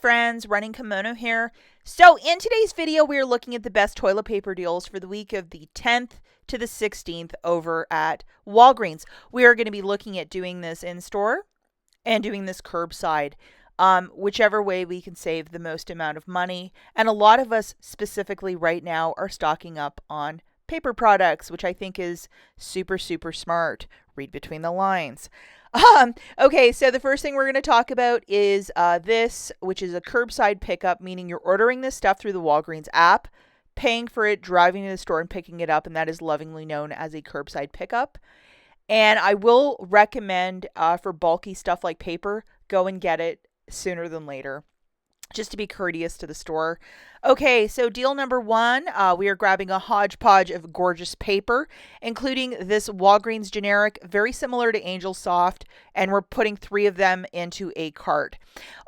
friends? Running Kimono here. So in today's video, we are looking at the best toilet paper deals for the week of the 10th to the 16th over at Walgreens. We are going to be looking at doing this in store and doing this curbside. Whichever way we can save the most amount of money. And a lot of us specifically right now are stocking up on paper products, which I think is super, super smart. Read between the lines. Okay, so the first thing we're going to talk about is this, which is a curbside pickup, meaning you're ordering this stuff through the Walgreens app, paying for it, driving to the store and picking it up, and that is lovingly known as a curbside pickup. And I will recommend for bulky stuff like paper, go and get it sooner than later, just to be courteous to the store. Okay, so deal number one, we are grabbing a hodgepodge of gorgeous paper, including this Walgreens generic, very similar to Angel Soft, and we're putting 3 of them into a cart.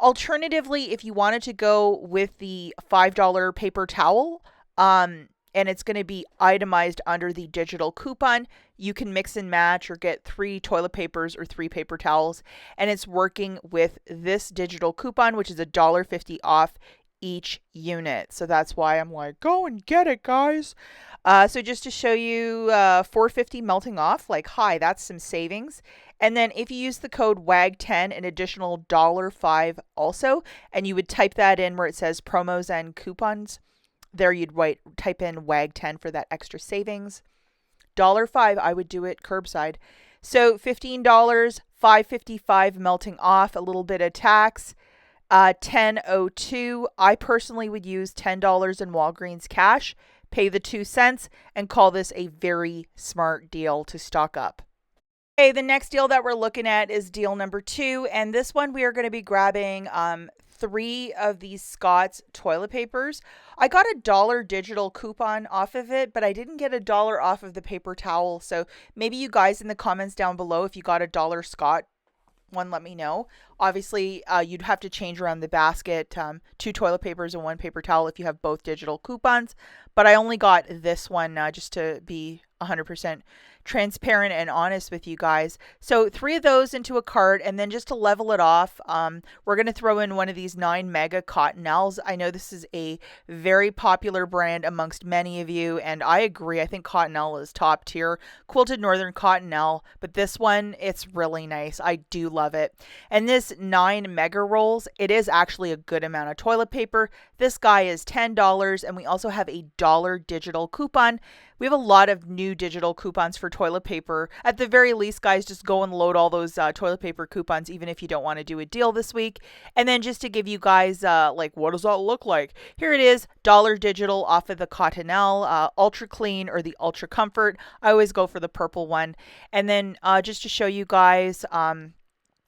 Alternatively, if you wanted to go with the $5 paper towel, and it's going to be itemized under the digital coupon, you can mix and match or get 3 toilet papers or 3 paper towels, and it's working with this digital coupon, which is $1.50 off each unit. So that's why I'm like, go and get it, guys. So just to show you, $4.50 melting off, like, hi, that's some savings. And then if you use the code WAG10, an additional $5 also, and you would type that in where it says promos and coupons. There you'd type in WAG10 for that extra savings. $5, I would do it curbside. So $15, $5.55 melting off, a little bit of tax. $10.02. I personally would use $10 in Walgreens cash, pay the 2 cents, and call this a very smart deal to stock up. Okay, the next deal that we're looking at is deal number 2, and this one we are going to be grabbing 3 of these Scott's toilet papers. I got $1 digital coupon off of it, but I didn't get $1 off of the paper towel. So maybe you guys in the comments down below, if you got $1 Scott one, let me know. Obviously, you'd have to change around the basket, 2 toilet papers and 1 paper towel if you have both digital coupons. But I only got this one just to be 100% transparent and honest with you guys. So 3 of those into a cart, and then just to level it off, we're going to throw in one of these 9 mega Cottonelles. I know this is a very popular brand amongst many of you, and I agree. I think Cottonelle is top tier, quilted northern Cottonelle, but this one, it's really nice. I do love it. And this 9 mega rolls, it is actually a good amount of toilet paper. This guy is $10, and we also have a $1 digital coupon. We have a lot of new digital coupons for toilet paper. At the very least, guys, just go and load all those toilet paper coupons, even if you don't want to do a deal this week. And then just to give you guys, like, what does that look like? Here it is, $1 digital off of the Cottonelle, Ultra Clean or the Ultra Comfort. I always go for the purple one. And then just to show you guys,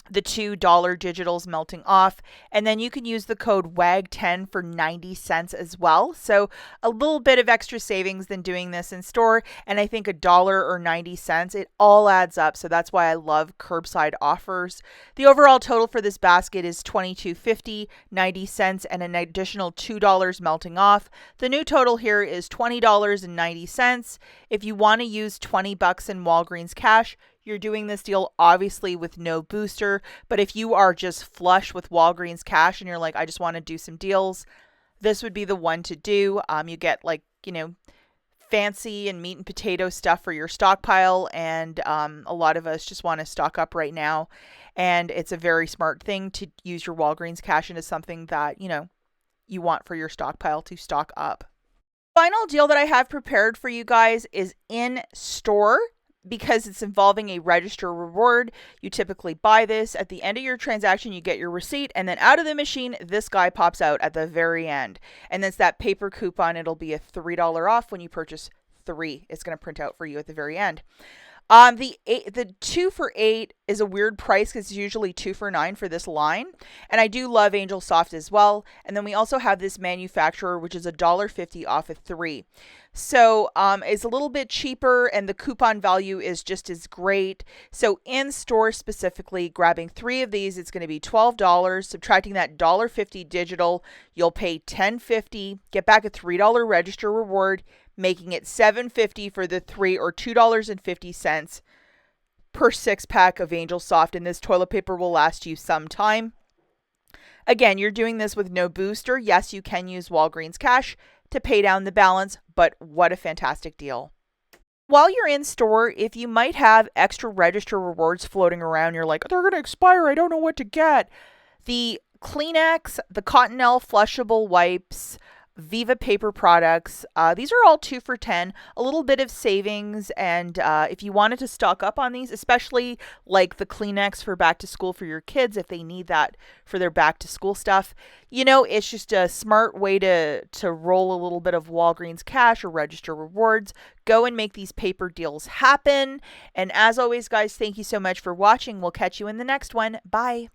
the $2 digitals melting off, and then you can use the code WAG10 for 90 cents as well. So a little bit of extra savings than doing this in store, and I think $1 or 90 cents, it all adds up. So that's why I love curbside offers. The overall total for this basket is $22.50, 90 cents, and an additional $2 melting off. The new total here is $20.90. If you want to use $20 in Walgreens cash, you're doing this deal obviously with no booster, but if you are just flush with Walgreens cash and you're like, I just want to do some deals, this would be the one to do. You get, like, fancy and meat and potato stuff for your stockpile, and a lot of us just want to stock up right now, and it's a very smart thing to use your Walgreens cash into something that, you want for your stockpile to stock up. Final deal that I have prepared for you guys is in store. Because it's involving a register reward. You typically buy this at the end of your transaction, you get your receipt, and then out of the machine, this guy pops out at the very end. And it's that paper coupon. It'll be a $3 off when you purchase 3. It's going to print out for you at the very end. The 2 for $8 is a weird price because it's usually 2 for $9 for this line. And I do love Angel Soft as well. And then we also have this manufacturer, which is $1.50 off of 3. So it's a little bit cheaper, and the coupon value is just as great. So in store specifically, grabbing 3 of these, it's going to be $12. Subtracting that $1.50 digital, you'll pay $10.50, get back a $3 register reward, making it $7.50 for the 3 or $2.50 per 6-pack of Angel Soft. And this toilet paper will last you some time. Again, you're doing this with no booster. Yes, you can use Walgreens cash to pay down the balance, but what a fantastic deal. While you're in store, if you might have extra register rewards floating around, you're like, they're going to expire. I don't know what to get. The Kleenex, the Cottonelle flushable wipes, Viva paper products. These are all 2 for $10. A little bit of savings, and if you wanted to stock up on these, especially like the Kleenex for back to school for your kids, if they need that for their back to school stuff, it's just a smart way to roll a little bit of Walgreens cash or register rewards. Go and make these paper deals happen. And as always, guys, thank you so much for watching. We'll catch you in the next one. Bye.